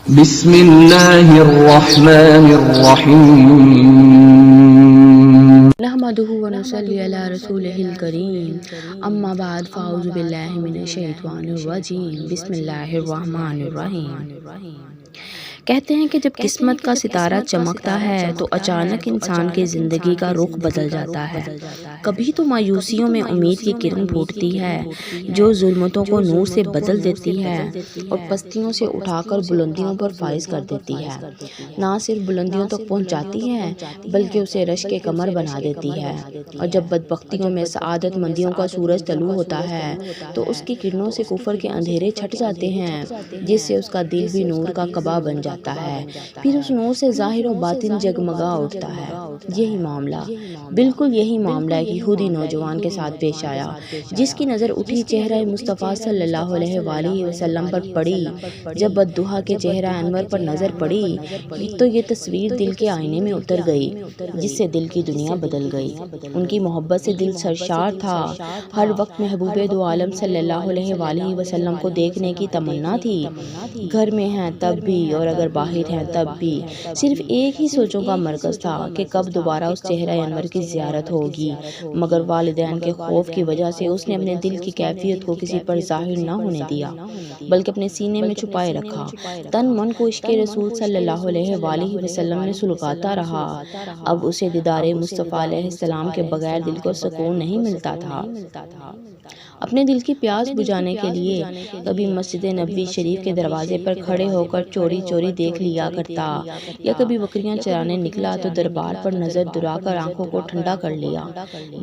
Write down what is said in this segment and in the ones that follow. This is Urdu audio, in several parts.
بسم اللہ الرحمن الرحیم نحمده ونصلی علی رسولہ الکریم اما بعد فاعوذ باللہ من الشیطان الرجیم بسم اللہ الرحمن الرحیم۔ کہتے ہیں کہ جب قسمت کا ستارہ چمکتا ہے تو اچانک انسان کی زندگی کا رخ بدل جاتا ہے۔ کبھی تو مایوسیوں میں امید کی کرن پھوٹتی ہے جو ظلمتوں کو نور سے بدل دیتی ہے اور پستیوں سے اٹھا کر بلندیوں پر فائز کر دیتی ہے۔ نہ صرف بلندیوں تک پہنچاتی ہے بلکہ اسے رش کے کمر بنا دیتی ہے، اور جب بدبختیوں میں سعادت مندیوں کا سورج طلوع ہوتا ہے تو اس کی کرنوں سے کفر کے اندھیرے چھٹ جاتے ہیں، جس سے اس کا دل بھی نور کا کعبہ بن جاتا ہے۔ پھر اس نور سے ظاہر و باطن جگمگا اٹھتا ہے۔ یہی معاملہ، بالکل یہی معاملہ ایک یہودی نوجوان کے ساتھ پیش آیا، جس کی نظر اٹھی چہرہ مصطفیٰ صلی اللہ علیہ وآلہ وسلم پر پڑی۔ جب بددعا کے چہرہ انور پر نظر پڑی تو یہ تصویر دل کے آئینے میں اتر گئی، جس سے دل کی دنیا بدل گئی۔ ان کی محبت سے دل سرشار تھا۔ ہر وقت محبوب دو عالم صلی اللہ علیہ وآلہ وسلم کو دیکھنے کی تمنا تھی۔ گھر میں ہیں تب بھی اور اگر باہر ہیں تب بھی صرف ایک ہی سوچوں کا مرکز تھا کہ کب دوبارہ اس چہرہ انور کی زیارت ہوگی، مگر والدین کے خوف کی وجہ سے اس نے اپنے دل کی کیفیت کو کسی پر ظاہر نہ ہونے دیا، بلکہ اپنے سینے میں چھپائے رکھا۔ تن من کو عشق رسول صلی اللہ علیہ وآلہ وسلم نے سلگاتا رہا۔ اب اسے دیدار مصطفیٰ علیہ السلام کے بغیر دل کو سکون نہیں ملتا تھا۔ اپنے دل کی پیاس بجھانے کے لیے کبھی مسجد نبوی شریف کے دروازے پر کھڑے ہو کر چوری چوری دیکھ لیا کرتا، یا کبھی بکریاں چرانے نکلا تو دربار پر نظر دُرا کر آنکھوں کو ٹھنڈا کر لیا۔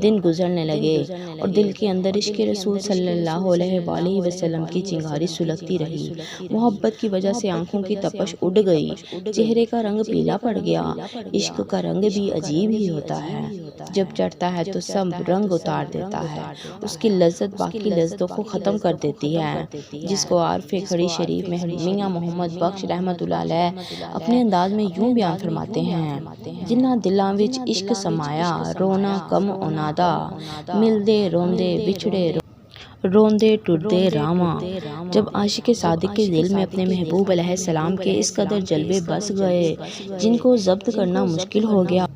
دن گزرنے لگے اور دل کے اندر عشق رسول صلی اللہ علیہ وآلہ وسلم کی چنگاری سلگتی رہی۔ محبت کی وجہ سے آنکھوں کی تپش اڑ گئی، چہرے کا رنگ پیلا پڑ گیا۔ عشق کا رنگ بھی عجیب ہی ہوتا ہے، جب چڑھتا ہے تو سب رنگ اتار دیتا ہے، اس کی لذت باقی لذتوں کو ختم کر دیتی ہے، جس کو عارف کھڑی شریف میں میاں محمد بخش رحمت اللہ علیہ اپنے انداز میں یوں بیان فرماتے ہیں: جنہاں دلاں وچ عشق سمایا، رونا کم اونادا، ملدے روندے وچھڑے روندے ٹردے راواں۔ جب عاشق صادق کے دل میں اپنے محبوب علیہ السلام کے اس قدر جلوے بس گئے جن کو ضبط کرنا مشکل ہو گیا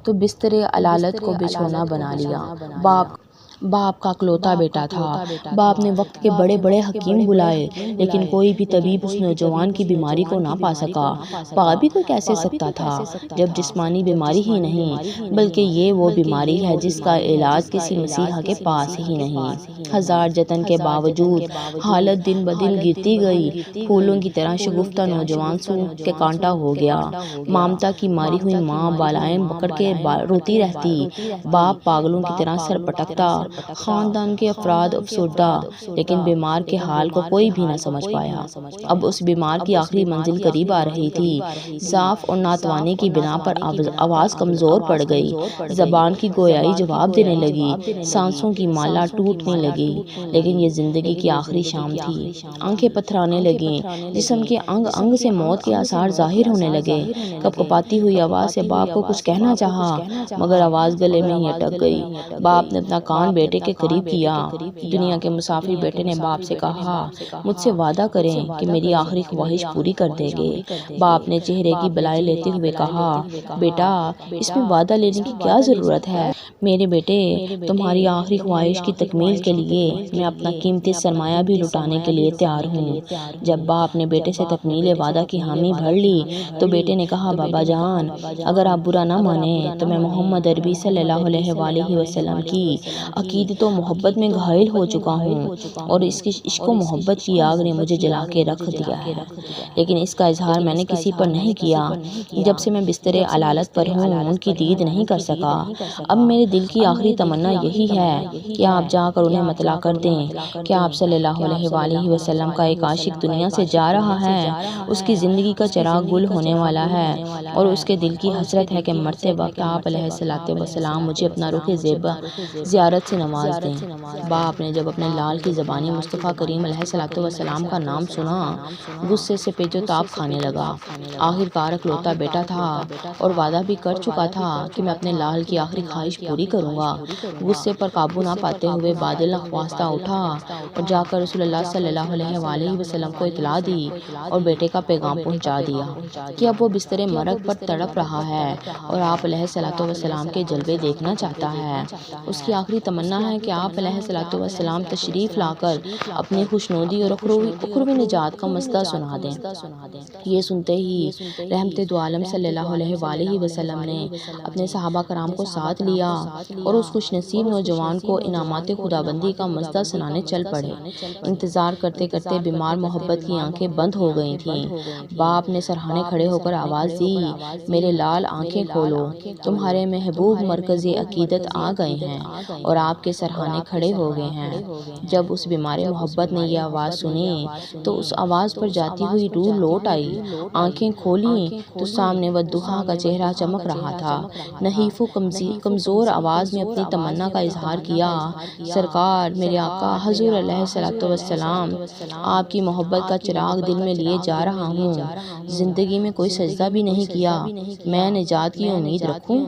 تو بستر علالت کو بچھونا بنا لیا۔ باپ کا اکلوتا بیٹا تھا۔ باپ نے وقت کے بڑے بڑے حکیم بلائے، لیکن کوئی بھی طبیب اس نوجوان کی بیماری کو نہ پا سکا۔ پا بھی تو کیسے سکتا تھا جب جسمانی بیماری ہی نہیں بلکہ یہ وہ بیماری ہے جس کا علاج کسی مسیحا کے پاس ہی نہیں۔ ہزار جتن کے باوجود حالت دن بدن گرتی گئی۔ پھولوں کی طرح شگفتہ نوجوان سوکھ کے کانٹا ہو گیا۔ مامتا کی ماری ہوئی ماں بالائیں پکڑ کے روتی رہتی، باپ پاگلوں کی طرح سر پٹکتا، خاندان کے افراد افسردہ، لیکن بیمار کے حال کو کوئی بھی نہ سمجھ پایا۔ اب اس بیمار کی آخری منزل قریب آ رہی تھی۔ ضعف اور ناتوانی کی بنا پر آواز کمزور پڑ گئی، زبان کی گویائی جواب دینے لگی، سانسوں کی مالا ٹوٹنے لگی۔ لیکن یہ زندگی کی آخری شام تھی۔ آنکھیں پتھرانے لگیں، جسم کے انگ انگ سے موت کے آثار ظاہر ہونے لگے۔ کپکپاتی ہوئی آواز سے باپ کو کچھ کہنا چاہا، مگر آواز گلے میں ہی اٹک گئی۔ باپ نے اپنا کان بیٹے کے قریب کیا۔ دنیا کے مسافر بیٹے نے باپ سے کہا: مجھ سے وعدہ کریں کہ میری آخری خواہش پوری کر دیں گے۔ باپ نے چہرے کی بلائی لیتے ہوئے کہا: بیٹا، اس میں وعدہ لینے کی کیا ضرورت ہے؟ میرے بیٹے، تمہاری آخری خواہش کی تکمیل کے لیے میں اپنا قیمتی سرمایہ بھی لٹانے کے لیے تیار ہوں۔ جب باپ نے بیٹے سے تکمیل وعدہ کی حامی بھر لی تو بیٹے نے کہا: بابا جان، اگر آپ برا نہ مانیں تو میں محمد عربی صلی اللہ علیہ وآلہ وسلم کی عقیدت و محبت میں گھائل ہو چکا ہوں، اور اس کی عشق و محبت کی آگ نے مجھے جلا کے رکھ دیا ہے، لیکن اس کا اظہار میں نے کسی پر نہیں کیا۔ جب سے میں بستر علالت پر ہوں ان کی دید نہیں کر سکا۔ اب میرے دل کی آخری تمنا یہی ہے کہ آپ جا کر انہیں مطلع کر دیں کہ آپ صلی اللہ علیہ وآلہ وسلم کا ایک عاشق دنیا سے جا رہا ہے، اس کی زندگی کا چراغ گل ہونے والا ہے، اور اس کے دل کی حسرت ہے کہ مرتے وقت آپ علیہ السلام مجھے اپنا رخ زیبا زیارت سے نواز دیں۔ باپ نے جب اپنے لال کی زبانی مصطفیٰ کریم علیہ الصلوۃ والسلام کا نام سنا، غصے سے پیچ و تاب کھانے لگا۔ آخر کار اکلوتا بیٹا تھا اور وعدہ بھی کر چکا تھا کہ میں اپنے لال کی آخری خواہش پوری کروں گا۔ غصے پر قابو نہ پاتے ہوئے بادل نخواستہ اٹھا اور جا کر رسول اللہ صلی اللہ علیہ وآلہ وسلم کو اطلاع دی اور بیٹے کا پیغام پہنچا دیا کہ اب وہ بستر مرگ پر تڑپ رہا ہے اور آپ علیہ الصلوۃ والسلام کے جلوے دیکھنا چاہتا ہے۔ اس کی آخری تمنا ہے کہ آپ علیہ الصلوۃ والسلام تشریف لا کر اپنی خوشنودی اور اخروی نجات کا مسئلہ سنا دیں۔ یہ سنتے ہی رحمت دو عالم صلی اللہ علیہ وآلہ وسلم نے اپنے صحابہ کرام کو ساتھ لیا اور اس خوش نصیب نوجوان کو انعامات خداوندی کا مسئلہ سنانے چل پڑے۔ انتظار کرتے کرتے بیمار محبت کی آنکھیں بند ہو گئی تھیں۔ باپ نے سرہانے کھڑے ہو کر آواز دی، میرے لال آنکھیں کھولو، تمہارے محبوب مرکز عقیدت آ گئے ہیں اور آپ کے سرہانے کھڑے ہو گئے ہیں۔ جب اس بیمار محبت نے یہ آواز سنی تو اس آواز پر جاتی ہوئی روح لوٹ آئی۔ آنکھیں کھولیں تو سامنے والضحیٰ کا چہرہ چمک رہا تھا۔ نحیف و کمزور آواز میں اپنی تمنا کا اظہار کیا، سرکار میرے آقا حضور علیہ الصلوۃ والسلام، آپ کی محبت کا چراغ دل میں لیے جا رہا ہوں۔ زندگی میں کوئی سجدہ بھی نہیں کیا، میں نجات کی امید رکھوں؟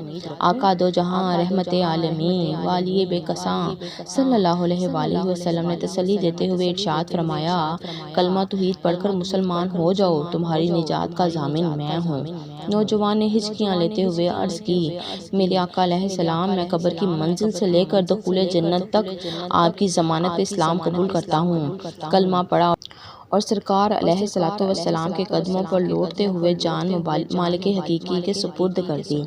آقا دو جہاں رحمت عالمین والی بے کساں صلی اللہ علیہ وآلہ وسلم نے تسلی دیتے ہوئے ارشاد فرمایا، کلمہ توحید پڑھ کر مسلمان ہو جاؤ، تمہاری نجات کا ضامن میں ہوں۔ نوجوان نے ہچکیاں لیتے ہوئے عرض کی، میرے آقا علیہ السلام، میں قبر کی منزل سے لے کر دخول جنت تک آپ کی ضمانت اسلام قبول کرتا ہوں۔ کلمہ پڑھا اور سرکار علیہ الصلوۃ والسلام کے قدموں پر لوٹتے ہوئے جان مالک حقیقی کے سپرد کر دی،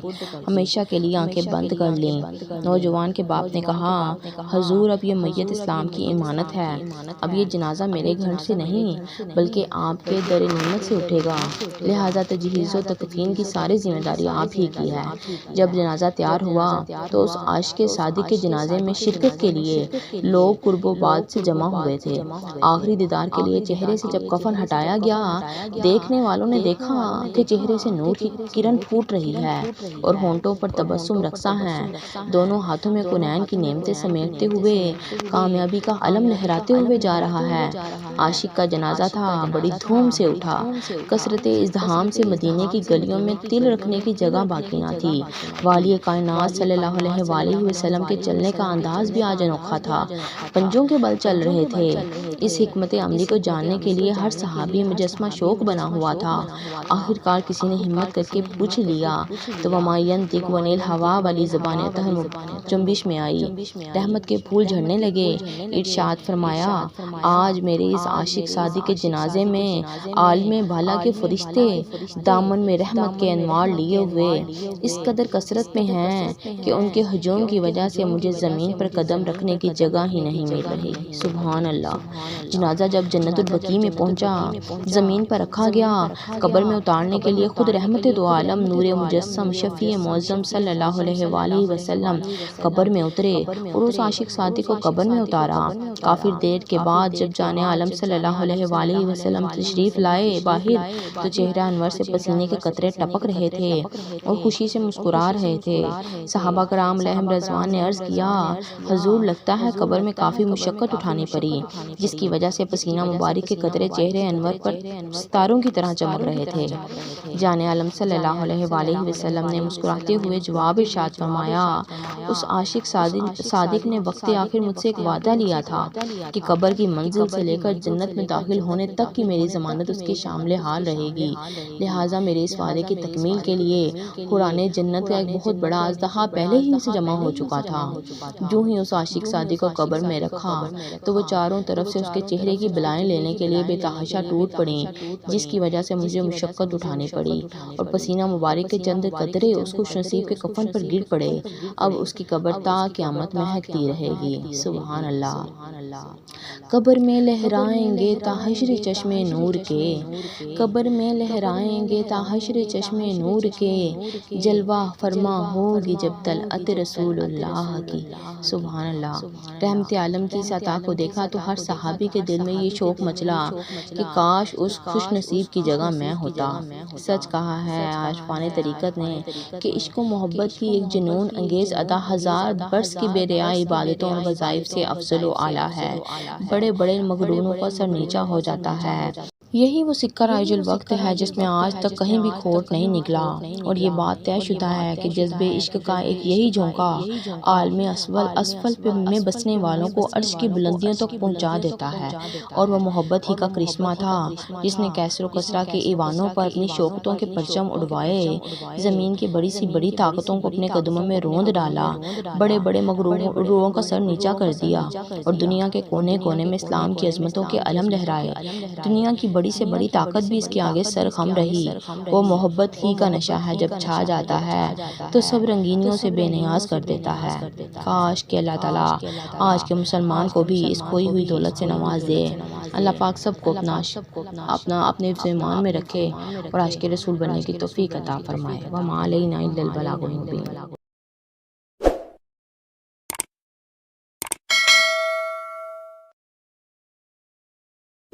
ہمیشہ کے لیے آنکھیں بند کر لیں۔ نوجوان کے باپ نے کہا، حضور اب یہ میت اسلام کی امانت ہے، اب یہ جنازہ میرے گھر سے نہیں بلکہ آپ کے در نعمت سے اٹھے گا، لہٰذا تجہیز و تکفین کی ساری ذمہ داری آپ ہی کی ہے۔ جب جنازہ تیار ہوا تو اس عاشق صادق کے جنازے میں شرکت کے لیے لوگ قرب و بعد سے جمع ہوئے تھے۔ آخری دیدار کے لیے چہرے سے جب کفن ہٹایا گیا، دیکھنے والوں نے دیکھا کہ چہرے سے نور کی کرن پھوٹ رہی ہے اور ہونٹوں پر تبسم رقصاں ہیں، دونوں ہاتھوں میں کونین کی نعمتیں سمیٹتے ہوئے کامیابی کا علم لہراتے ہوئے جا رہا ہے۔ عاشق کا جنازہ تھا، بڑی دھوم سے اٹھا، کثرت ازدحام سے مدینے کی گلیوں میں تل رکھنے کی جگہ باقی نہ تھی۔ والی کائنات صلی اللہ علیہ وآلہ وسلم کے چلنے کا انداز بھی آج انوکھا تھا، پنجوں کے بل چل رہے تھے۔ اس حکمت عملی کو جاننے کے لیے ہر صحابی مجسمہ شوق بنا ہوا تھا۔ آخر کار کسی نے ہمت کر کے پوچھ لیا تو وما ینطق عن الہویٰ والی زبان اطہر جنبش میں آئی، رحمت کے پھول جھڑنے لگے۔ ارشاد فرمایا، آج میرے اس عاشق صادق کے جنازے میں عالم بالا کے فرشتے دامن میں رحمت کے انوار لیے ہوئے اس قدر کثرت میں ہیں کہ ان کے ہجوم کی وجہ سے مجھے زمین پر قدم رکھنے کی جگہ ہی نہیں مل رہی۔ سبحان اللہ۔ جنازہ جب جنت البقیع میں پہنچا، زمین پر رکھا گیا، قبر میں اتارنے کے لیے خود رحمت دو عالم نور مجسم شفیع معظم صلی اللہ علیہ وآلہ وسلم قبر میں اترے اور اس عاشق صادق کو قبر میں اتارا۔ کافی دیر کے بعد جب جان عالم صلی اللہ علیہ وآلہ وسلم تشریف لائے باہر تو چہرہ انور سے پسینے کے قطرے ٹپک رہے تھے اور خوشی سے مسکرا رہے تھے۔ صحابہ کرام علیہم رضوان نے عرض کیا، حضور لگتا ہے قبر میں کافی مشقت اٹھانی پڑی، جس کی وجہ سے پسینہ مبارک کے قطرے چہرے انور پر ستاروں کی طرح چمک رہے تھے۔ جان عالم صلی اللہ علیہ وآلہ وسلم نے مسکراتے ہوئے جواب ارشاد فرمایا، اس عاشق صادق نے وقت آخر مجھ سے ایک وعدہ لیا تھا کہ قبر کی منزل سے لے کر جنت میں داخل ہونے تک کی میری ضمانت اس کے شامل حال رہے گی، لہٰذا میرے اس وعدے کی تکمیل کے لیے حوران جنت کا ایک بہت بڑا اژدہا پہلے ہی سے جمع ہو چکا تھا۔ جو ہی اس عاشق صادق کو قبر میں رکھا تو وہ چاروں طرف سے اس کے چہرے کی بلائیں لینے کے لیے بے تحاشا ٹوٹ پڑیں، جس کی وجہ سے مجھے مشقت اٹھانی پڑی اور پسینہ مبارک کے چند قطرے اس خوش نصیب کے کفن پر گر پڑے۔ اب اس کی قبر تا قیامت مہکتی رہے گی۔ سبحان اللہ۔ قبر میں لہرائیں گے تا حشر چشم نور کے، قبر میں لہرائیں گے تا حشر چشم نور کے، جلوہ فرما ہوگی جب طلعت رسول اللہ کی۔ سبحان اللہ۔ رحمت عالم کی اس عطا کو دیکھا تو ہر صحابی کے دل میں یہ شوق مچلا کہ کاش اس خوش نصیب کی جگہ میں ہوتا۔ سچ کہا ہے عاشقان طریقت نے کہ عشق و محبت کی ایک جنون انگیز ادا ہزار برس کی بے ریا عبادتوں اور وظائف سے افضل و اعلیٰ ہے۔ بڑے بڑے مغروروں کا سر نیچا ہو جاتا ہے۔ یہی وہ سکہ رائج الوقت ہے جس میں آج تک کہیں بھی کھوٹ نہیں نکلا، اور یہ بات طے شدہ ہے کہ جذبِ عشق کا ایک یہی جھونکا عالم اسفل میں بسنے والوں کو عرش کی بلندیوں تک پہنچا دیتا ہے، اور وہ محبت ہی کا کرشمہ تھا جس نے کیسر و کسریٰ کے ایوانوں پر اپنی شوکتوں کے پرچم اڑوائے، زمین کی بڑی سی بڑی طاقتوں کو اپنے قدموں میں روند ڈالا، بڑے بڑے مغروروں کا سر نیچا کر دیا، اور دنیا کے کونے کونے میں اسلام کی عظمتوں کے علم لہرائے۔ دنیا کی بڑی سے بڑی طاقت بھی اس کے آگے سر خم رہی۔ وہ محبت ہی کا نشہ ہے، جب چھا جاتا ہے تو سب رنگینیوں سے بے نیاز کر دیتا ہے۔ کاش کہ اللہ تعالیٰ آج کے مسلمان کو بھی اس کھوئی ہوئی دولت سے نواز دے۔ اللہ پاک سب کو اپنے حفظ ایمان میں رکھے اور عاشق رسول بننے کی توفیق عطا فرمائے۔ وما علینا الا البلاغ المبین۔